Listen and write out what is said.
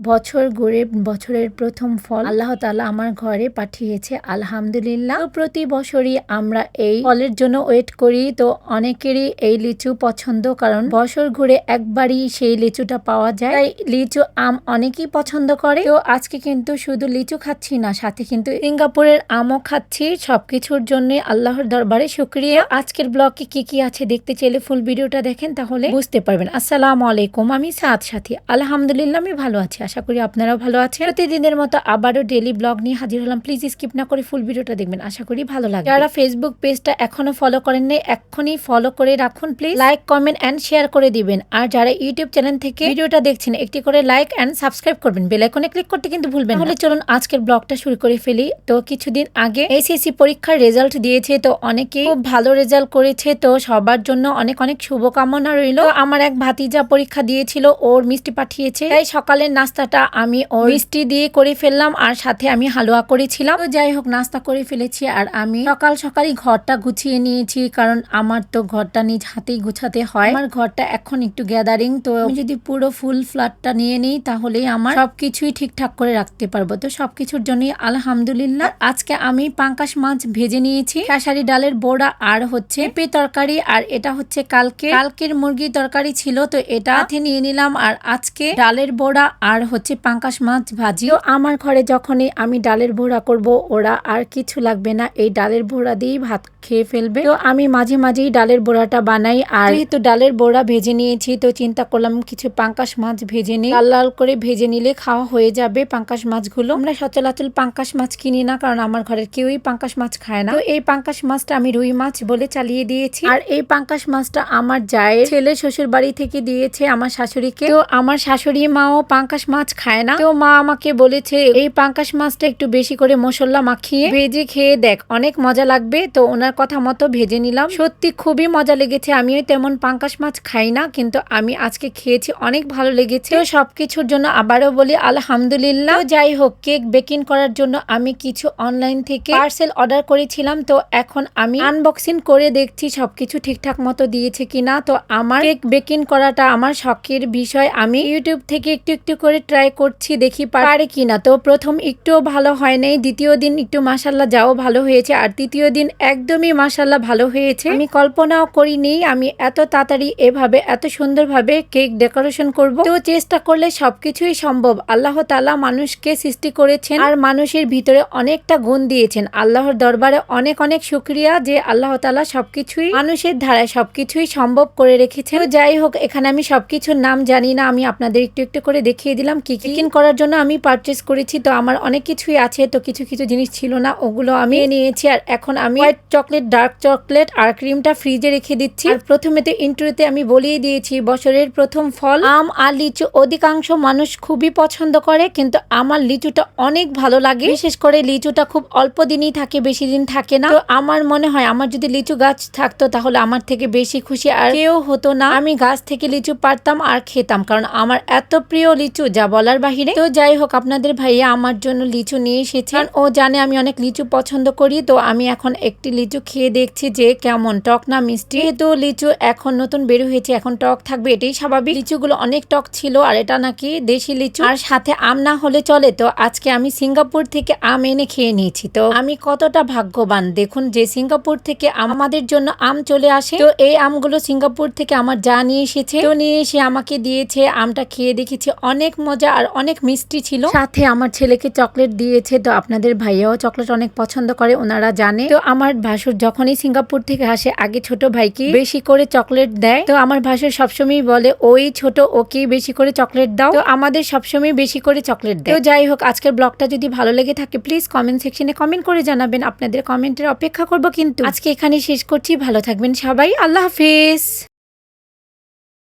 বছর ঘুরে বছরের প্রথম ফল আল্লাহ তাআলা আমার ঘরে পাঠিয়েছে, আলহামদুলিল্লাহ। তো প্রতি বছরই আমরা এই ফলের জন্য ওয়েট করি। তো অনেকেরই এই লিচু পছন্দ, কারণ বছর ঘুরে একবারই সেই লিচুটা পাওয়া যায়। তাই লিচু আম অনেকেই পছন্দ করে। তো আজকে কিন্তু শুধু লিচু খাচ্ছি না, সাথে কিন্তু সিঙ্গাপুরের আমও খাচ্ছি। সবকিছুর জন্য আল্লাহর দরবারে শুকরিয়া। আজকের ব্লগে কি কি আছে দেখতে চাইলে ফুল ভিডিওটা দেখেন, তাহলে বুঝতে পারবেন। আসসালামু আলাইকুম, আমি সাদ সাথী। আলহামদুলিল্লাহ আমি ভালো আছি, আশা করি আপনারাও ভালো আছেন। প্রতিদিনের মতো আবারও ডেইলি ব্লগ নিয়ে হাজির হলাম। প্লিজ স্কিপ না করে ফুল ভিডিওটা দেখবেন, আশা করি ভালো লাগবে। যারা ফেসবুক পেজটা এখনো ফলো করেন নাই, এখনই ফলো করে রাখুন please. Like, comment and share করে দিবেন। আর যারা ইউটিউব চ্যানেল থেকে ভিডিওটা দেখছেন, একটি করে লাইক এন্ড সাবস্ক্রাইব করবেন। বেল আইকনে ক্লিক করতে কিন্তু ভুলবেন না। তাহলে চলুন আজকের ব্লগটা শুরু করে ফেলি। তো কিছুদিন আগে এসএসসি পরীক্ষার রেজাল্ট দিয়েছে, তো অনেকেই খুব ভালো রেজাল্ট করেছে। তো সবার জন্য অনেক অনেক শুভকামনা রইল। আমার এক ভাতিজা পরীক্ষা দিয়েছিল, ওর মিষ্টি পাঠিয়েছে, তাই সকালের নাস্তাটা আমি ওর মিষ্টি দিয়ে করে ফেললাম, আর সাথে আমি হালুয়া করেছিলাম। তো যাই হোক, নাস্তা করে ফেলেছি। আর আমি সকাল সকালই ঘরটা গুছিয়ে নিয়েছি, কারণ আমার তো ঘরটা নিজ হাতেই গুছাতে হয়। আমার ঘরটা এখন একটু গ্যাদারিং, তো আমি যদি পুরো ফুল ফ্ল্যাটটা নিয়ে নিই তাহলেই আমার সবকিছুই ঠিকঠাক করে রাখতে পারবো। তো সবকিছুর জন্যই আলহামদুলিল্লাহ। আজকে আমি পাঙ্কাশ মাছ ভেজে নিয়েছি, খেসারি ডালের বড়া, আর হচ্ছে পেঁপে তরকারি, আর এটা হচ্ছে কালকের মুরগির তরকারি ছিল, তো এটা হাতে নিয়ে নিলাম। আর আজকে ডালের বড়া আর হচ্ছে পাঙ্কাশ মাছ ভাজি। তো আমার ঘরে যখনই আমি ডালের বড়া করব, ওরা আর কিছু লাগবে না, এই ডালের বড়া দিয়েই ভাত খেয়ে ফেলবে। তো আমি মাঝে মাঝেই ডালের বড়াটা বানাই। আর যেহেতু ডালের বড়া ভেজে নিয়েছি, তো চিন্তা করলাম কিছু পাঙ্কাশ মাছ ভেজে নিই। লাল লাল করে ভেজে নিলে খাওয়া হয়ে যাবে পাঙ্কাশ মাছগুলো। আমরা সচরাচর পাঙ্কাশ মাছ কিনি না, কারণ আমার ঘরের কেউই পাঙ্কাশ মাছ খায় না। তো এই পাঙ্কাশ মাছটা আমি রুই মাছ বলে চালিয়ে দিয়েছি। আর এই পাঙ্কাশ মাছটা আমার জায়ের ছেলে শ্বশুর বাড়ি থেকে দিয়েছে আমার শাশুড়িকে। তো আমার শাশুড়ি মাও পাঙ্কাশ মাছ খায় না, তো মা আমাকে বলেছে এই পাঙ্কাশ মাছটা একটু বেশি করে মশলা মাখিয়ে ভেজে খেয়ে দেখ, অনেক মজা লাগবে। তো ওনার কথা মতো ভেজে নিলাম, সত্যি খুবই মজা লেগেছে। আমিও তেমন পাঙ্কাশ মাছ খাই না, কিন্তু আমি আজকে খেয়েছি, অনেক ভালো লেগেছে। তো সবকিছুর জন্য আবারও বলি আলহামদুলিল্লাহ। যাই হোক, কেক বেকিং করার জন্য আমি কিছু অনলাইন থেকে পার্সেল অর্ডার করেছিলাম। তো এখন আমি আনবক্সিং করে দেখছি সবকিছু ঠিকঠাক মতো দিয়েছে কিনা। তো আমার কেক বেকিং করাটা আমার শখের বিষয়, আমি ইউটিউব থেকে একটু একটু করে ট্রাই করছি, দেখি পারে কিনা। তো প্রথম একটুও ভালো হয় নাই, দ্বিতীয় দিন একটু মাশাল্লাহ যাও ভালো হয়েছে, আর তৃতীয় দিন একদমই মাশাল্লাহ ভালো হয়েছে। আমি কল্পনাও করিনি আমি এত তাড়াতাড়ি এভাবে এত সুন্দরভাবে কেক ডেকোরেশন করব। তো চেষ্টা করলে সবকিছুই সম্ভব। আল্লাহ তাআলা মানুষকে সৃষ্টি করেছেন, আর মানুষের ভিতরে অনেকটা গুণ দিয়েছেন। আল্লাহর দরবারে অনেক অনেক শুকরিয়া যে আল্লাহ তাআলা সবকিছুই মানুষের ধারায় সবকিছুই সম্ভব করে রেখেছেন। তো যাই হোক, এখানে আমি সবকিছুর নাম জানি না, আমি আপনাদের একটু একটু করে দেখিয়ে দিলাম কি কি করার জন্য আমি পারচেস করেছি। তো আমার অনেক কিছুই আছে, তো কিছু কিছু জিনিস ছিল না, ওগুলো আমি নিয়েছি। আর এখন আমি হোয়াইট চকলেট, ডার্ক চকলেট আর ক্রিমটা ফ্রিজে রেখে দিচ্ছি। আর প্রথমে তো ইন্ট্রোতে আমি বলিয়ে দিয়েছি বছরের প্রথম ফল আম আর লিচু অধিকাংশ মানুষ খুবই পছন্দ করে, কিন্তু আমার লিচুটা অনেক ভালো লাগে। বিশেষ করে লিচুটা খুব অল্প দিনই থাকে, বেশি দিন থাকে না। তো আমার মনে হয় আমার যদি লিচু গাছ থাকতো তাহলে আমার থেকে বেশি খুশি আর কেউ হতো না। আমি গাছ থেকে লিচু পারতাম আর খেতাম, কারণ আমার এত প্রিয় লিচু যা বলার বাহিরে। তো যাই হোক, আপনাদের ভাইয়া আমার জন্য লিচু নিয়ে এসেছেন, ও জানে আমি অনেক লিচু পছন্দ করি। তো আমি এখন একটি লিচু খেয়ে দেখছি যে কেমন, টক না মিষ্টি। যেহেতু লিচু এখন নতুন বের হয়েছে, এখন টক থাকবে, এটাই স্বাভাবিক। লিচুগুলো অনেক টক ছিল, আর এটা নাকি দেশি লিচু, আর সাথে আম না হলে চলে। তো আজকে আমি সিঙ্গাপুর থেকে আম এনে খেয়ে নিয়েছি। তো আমি কতটা ভাগ্যবান দেখুন, যে সিঙ্গাপুর থেকে আমাদের জন্য আম চলে আসে। তো এই আমগুলো সিঙ্গাপুর থেকে আমার যা নিয়ে এসেছে, তো নিয়ে এসে আমাকে দিয়েছে। আমটা খেয়ে দেখেছি, অনেক মজা আর অনেক মিষ্টি ছিল। সাথে আমার ছেলেকে চকলেট দিয়েছে। তো আপনাদের ভাইয়াও চকলেট অনেক পছন্দ করে, ওনারা জানে। তো আমার ভাসুর যখনই সিঙ্গাপুর থেকে আসে, আগে ছোট ভাইকে বেশি করে চকলেট দেয়। তো আমার ভাসুর সবসময় বলে ওই ছোট, ওকে বেশি করে চকলেট দাও। তো আমাদের সবসময় বেশি করে চকলেট দেয়। তো যাই হোক, আজকের ব্লগটা যদি ভালো লেগে থাকে প্লিজ কমেন্ট সেকশনে কমেন্ট করে জানাবেন। আপনাদের কমেন্টের অপেক্ষা করব। কিন্তু আজকে এখানে শেষ করছি, ভালো থাকবেন সবাই, আল্লাহ হাফেজ।